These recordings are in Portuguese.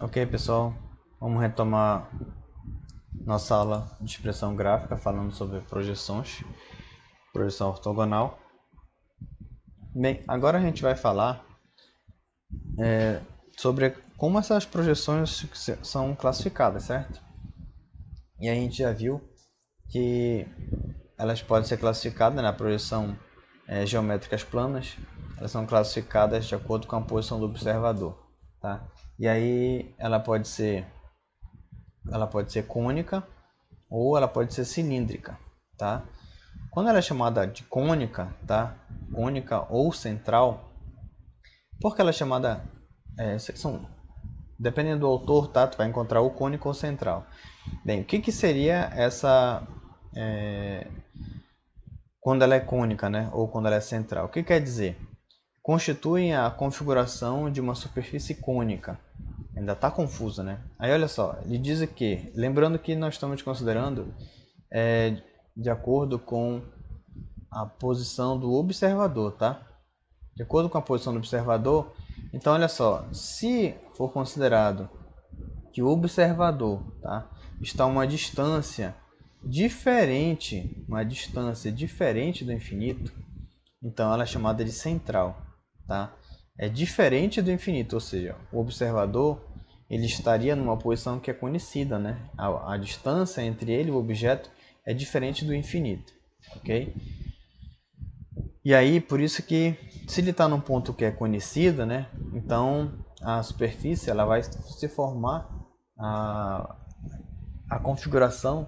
Ok, pessoal, vamos retomar nossa aula de expressão gráfica falando sobre projeções, projeção ortogonal. Bem, agora a gente vai falar sobre como essas projeções são classificadas, certo? E a gente já viu que elas podem ser classificadas na projeção geométricas planas, elas são classificadas de acordo com a posição do observador, tá? E aí ela pode ser cônica ou ela pode ser cilíndrica, tá? Quando ela é chamada de cônica, tá? Cônica ou central, por que ela é chamada dependendo do autor, tá? Tu vai encontrar o cônico ou central. Bem, o que seria essa quando ela é cônica, né? Ou quando ela é central? O que quer dizer? Constituem a configuração de uma superfície cônica. Ainda está confusa, né? Aí olha só, ele diz que, lembrando que nós estamos considerando de acordo com a posição do observador, tá? De acordo com a posição do observador, então olha só, se for considerado que o observador, tá, está a uma distância diferente do infinito, então ela é chamada de central, tá? É diferente do infinito, ou seja, o observador ele estaria numa posição que é conhecida, né? A distância entre ele e o objeto é diferente do infinito, ok? E aí, por isso que, se ele está num ponto que é conhecido, né? Então a superfície ela vai se formar, a configuração,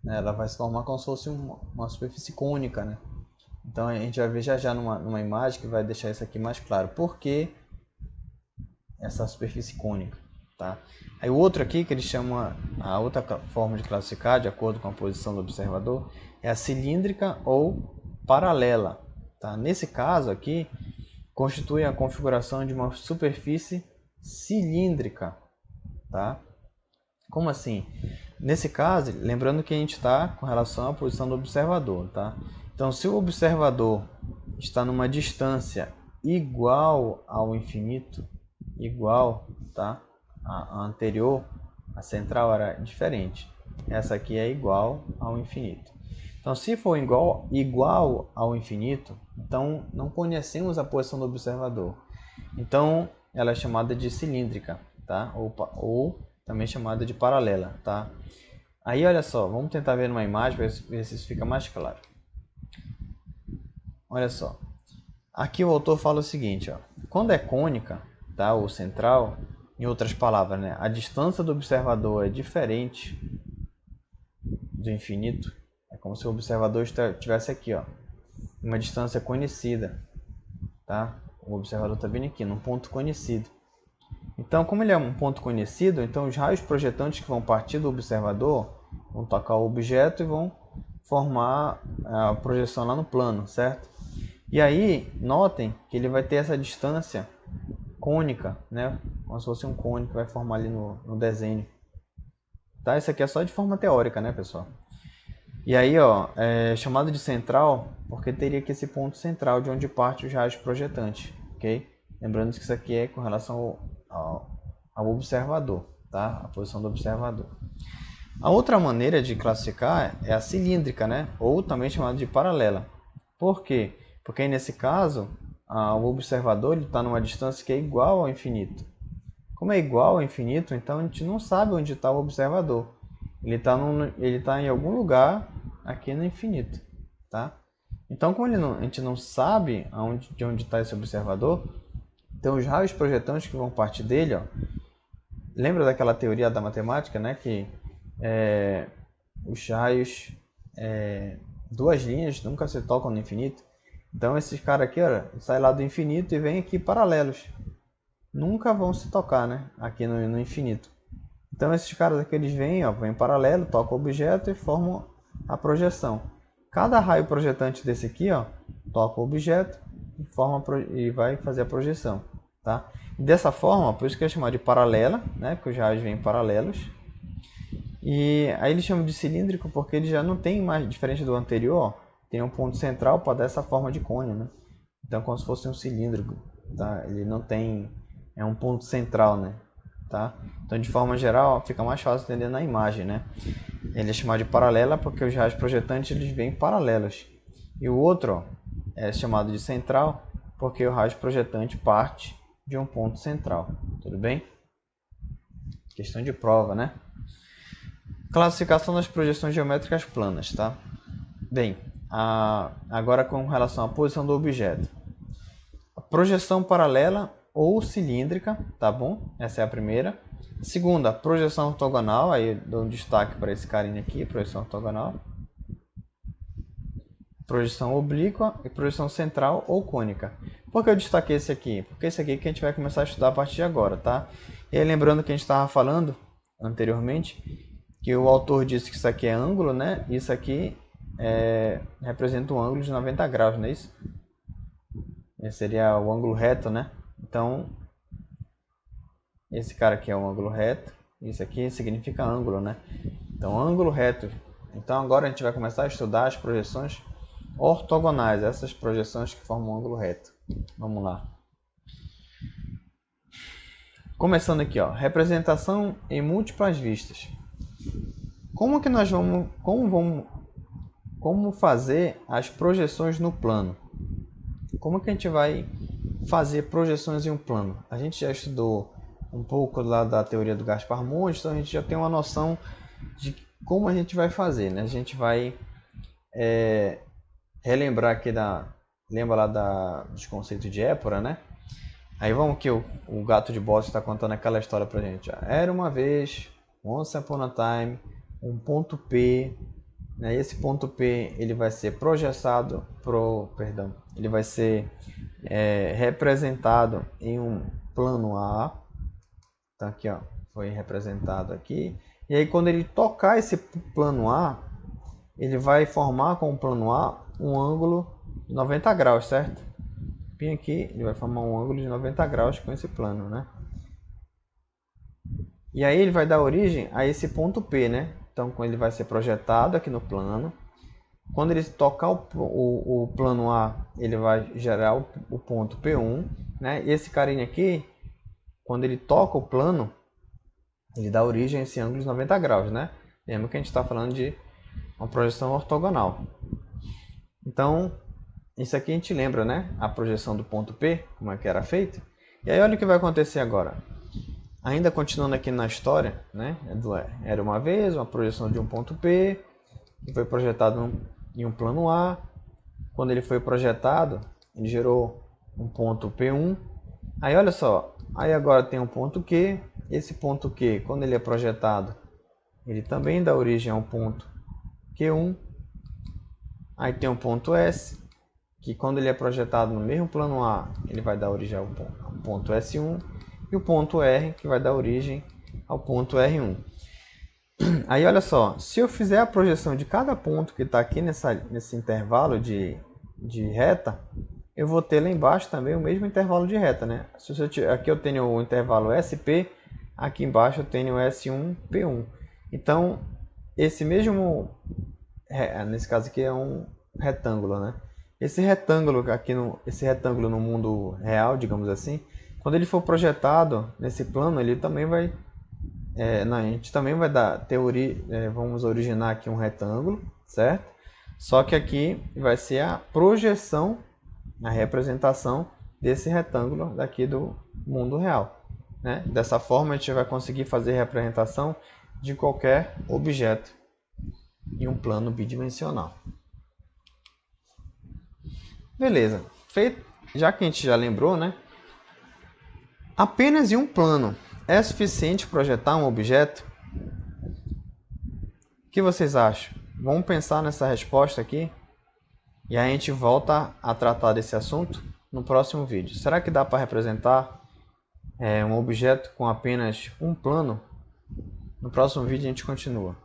né? Ela vai se formar como se fosse uma superfície cônica, né? Então a gente vai ver já numa imagem que vai deixar isso aqui mais claro. Por que essa superfície cônica? Tá? Aí o outro aqui que ele chama, a outra forma de classificar, de acordo com a posição do observador, é a cilíndrica ou paralela. Tá? Nesse caso aqui, constitui a configuração de uma superfície cilíndrica. Tá? Como assim? Nesse caso, lembrando que a gente está com relação à posição do observador. Tá? Então, se o observador está numa distância igual ao infinito, tá? A anterior, a central era diferente. Essa aqui é igual ao infinito. Então, se for igual ao infinito, então não conhecemos a posição do observador. Então, ela é chamada de cilíndrica, tá? Ou também chamada de paralela, tá? Aí, olha só, vamos tentar ver numa imagem para ver se isso fica mais claro. Olha só. Aqui o autor fala o seguinte, ó. Quando é cônica, tá? Ou central, em outras palavras, né? A distância do observador é diferente do infinito. É como se o observador estivesse aqui, ó, uma distância conhecida, tá? O observador está vindo aqui, num ponto conhecido. Então, como ele é um ponto conhecido, então os raios projetantes que vão partir do observador vão tocar o objeto e vão formar a projeção lá no plano, certo? E aí, notem que ele vai ter essa distância cônica, né? Como se fosse um cone que vai formar ali no desenho. Tá? Isso aqui é só de forma teórica, né, pessoal? E aí, ó, é chamado de central porque teria aqui esse ponto central de onde parte os raios projetantes, ok? Lembrando que isso aqui é com relação ao observador, tá? A posição do observador. A outra maneira de classificar é a cilíndrica, né? Ou também chamada de paralela. Por quê? Porque aí, nesse caso, o observador está numa distância que é igual ao infinito. Como é igual ao infinito, então a gente não sabe onde está o observador. Ele está em algum lugar aqui no infinito. Tá? Então, como a gente não sabe de onde está esse observador, então os raios projetantes que vão partir dele, ó, lembra daquela teoria da matemática, né, que os raios, duas linhas nunca se tocam no infinito. Então esses caras aqui, ó, saem lá do infinito e vêm aqui paralelos. Nunca vão se tocar, né, aqui no infinito. Então esses caras aqui, eles vêm paralelo, tocam o objeto e formam a projeção. Cada raio projetante desse aqui, ó, toca o objeto e vai fazer a projeção, tá? E dessa forma, por isso que é chamado de paralela, né, porque os raios vêm paralelos. E aí eles chamam de cilíndrico porque ele já não tem mais, diferente do anterior, ó, tem um ponto central para dar essa forma de cone, né? Então, como se fosse um cilíndrico, tá? Ele não tem, é um ponto central, né? tá? Então, de forma geral, fica mais fácil entender na imagem, né? Ele é chamado de paralela porque os raios projetantes eles vêm paralelos. E o outro, ó, é chamado de central porque o raio projetante parte de um ponto central. Tudo bem? Questão de prova, né? Classificação das projeções geométricas planas, tá? Bem, agora com relação à posição do objeto. A projeção paralela ou cilíndrica, tá bom? Essa é a primeira. Segunda, projeção ortogonal, aí eu dou um destaque para esse carinha aqui, projeção ortogonal. Projeção oblíqua e projeção central ou cônica. Por que eu destaquei esse aqui? Porque esse aqui que a gente vai começar a estudar a partir de agora, tá? E aí, lembrando que a gente estava falando anteriormente, que o autor disse que isso aqui é ângulo, né? Isso aqui representa um ângulo de 90 graus, não é isso? Esse seria o ângulo reto, né? Então, esse cara aqui é um ângulo reto. Isso aqui significa ângulo, né? Então, ângulo reto. Então, agora a gente vai começar a estudar as projeções ortogonais, essas projeções que formam um ângulo reto. Vamos lá. Começando aqui, ó, representação em múltiplas vistas. Como que nós vamos, como fazer as projeções no plano? Como que a gente vai fazer projeções em um plano? A gente já estudou um pouco lá da teoria do Gaspar Monge, então a gente já tem uma noção de como a gente vai fazer, né? A gente vai relembrar aqui lembra lá dos conceitos de Épora, né? Aí vamos que o gato de Bottas está contando aquela história pra gente. Era uma vez, once upon a time, um ponto P, né? Esse ponto P ele vai ser projetado ele vai ser representado em um plano A. Tá aqui, ó, foi representado aqui. E aí quando ele tocar esse plano A, ele vai formar com o plano A um ângulo de 90 graus, certo? Bem aqui, ele vai formar um ângulo de 90 graus com esse plano, né? E aí ele vai dar origem a esse ponto P, né? Então, quando ele vai ser projetado aqui no plano, quando ele tocar o plano A, ele vai gerar o ponto P1, né? E esse carinha aqui, quando ele toca o plano, ele dá origem a esse ângulo de 90 graus, né? Lembra que a gente está falando de uma projeção ortogonal. Então, isso aqui a gente lembra, né? A projeção do ponto P, como é que era feito. E aí olha o que vai acontecer agora. Ainda continuando aqui na história, né? Era uma vez uma projeção de um ponto P, que foi projetado em um plano A. Quando ele foi projetado, ele gerou um ponto P1. Aí olha só, aí agora tem um ponto Q. Esse ponto Q, quando ele é projetado, ele também dá origem a um ponto Q1. Aí tem um ponto S, que quando ele é projetado no mesmo plano A, ele vai dar origem ao ponto S1. E o ponto R, que vai dar origem ao ponto R1. Aí olha só, se eu fizer a projeção de cada ponto que está aqui nesse intervalo de reta, eu vou ter lá embaixo também o mesmo intervalo de reta, né? Aqui eu tenho o intervalo SP, aqui embaixo eu tenho o S1, P1. Então, esse mesmo, nesse caso aqui é um retângulo, né? Esse retângulo aqui, esse retângulo no mundo real, digamos assim, quando ele for projetado nesse plano, ele também vai, a gente também vai vamos originar aqui um retângulo, certo? Só que aqui vai ser a projeção, a representação desse retângulo daqui do mundo real, né? Dessa forma a gente vai conseguir fazer a representação de qualquer objeto em um plano bidimensional. Beleza, feito, já que a gente já lembrou, né? Apenas em um plano é suficiente projetar um objeto? O que vocês acham? Vamos pensar nessa resposta aqui e aí a gente volta a tratar desse assunto no próximo vídeo. Será que dá para representar um objeto com apenas um plano? No próximo vídeo a gente continua.